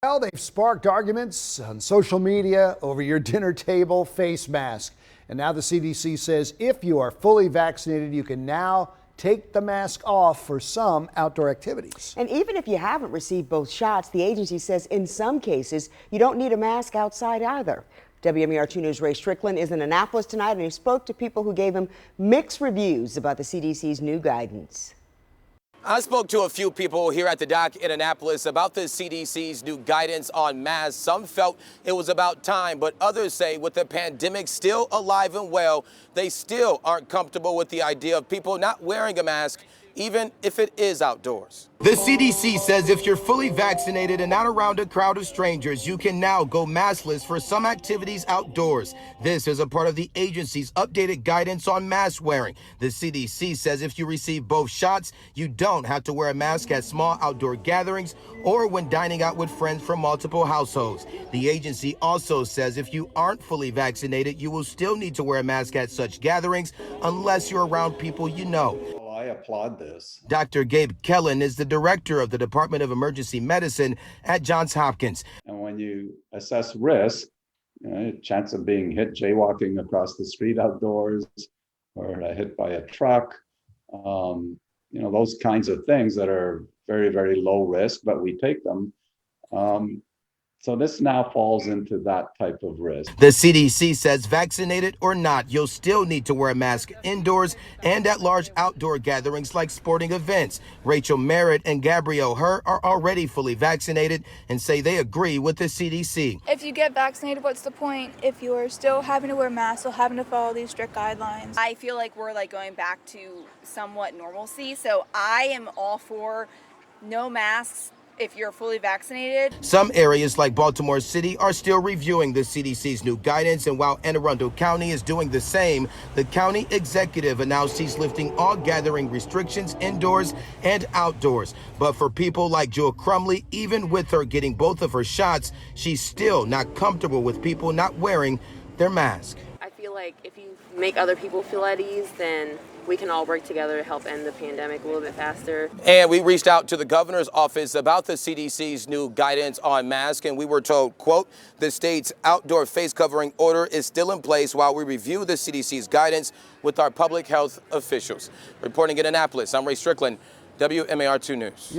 Well, they've sparked arguments on social media over your dinner table face mask. And now the CDC says if you are fully vaccinated, you can now take the mask off for some outdoor activities. And even if you haven't received both shots, the agency says in some cases you don't need a mask outside either. WMER2 News' Ray Strickland is in Annapolis tonight, and he spoke to people who gave him mixed reviews about the CDC's new guidance. I spoke to a few people here at the dock in Annapolis about the CDC's new guidance on masks. Some felt it was about time, but others say with the pandemic still alive and well, they still aren't comfortable with the idea of people not wearing a mask, even if it is outdoors. The CDC says if you're fully vaccinated and not around a crowd of strangers, you can now go maskless for some activities outdoors. This is a part of the agency's updated guidance on mask wearing. The CDC says if you receive both shots, you don't have to wear a mask at small outdoor gatherings or when dining out with friends from multiple households. The agency also says if you aren't fully vaccinated, you will still need to wear a mask at such gatherings unless you're around people you know. I applaud this. Dr. Gabe Kellen is the director of the Department of Emergency Medicine at Johns Hopkins. And when you assess risk, chance of being hit jaywalking across the street outdoors or hit by a truck, those kinds of things that are very, very low risk, but we take them. So this now falls into that type of risk. The CDC says vaccinated or not, you'll still need to wear a mask indoors and at large outdoor gatherings like sporting events. Rachel Merritt and Gabrielle Herr are already fully vaccinated and say they agree with the CDC. If you get vaccinated, what's the point if you're still having to wear masks, still having to follow these strict guidelines? I feel like we're going back to somewhat normalcy, so I am all for no masks if you're fully vaccinated. Some areas like Baltimore City are still reviewing the CDC's new guidance, and while Anne Arundel County is doing the same, the county executive announced he's lifting all gathering restrictions indoors and outdoors. But for people like Jewel Crumley, even with her getting both of her shots, she's still not comfortable with people not wearing their mask. I feel like if you make other people feel at ease, then we can all work together to help end the pandemic a little bit faster. And we reached out to the governor's office about the CDC's new guidance on masks, and we were told, quote, the state's outdoor face covering order is still in place while we review the CDC's guidance with our public health officials. Reporting in Annapolis, I'm Ray Strickland, WMAR2 News.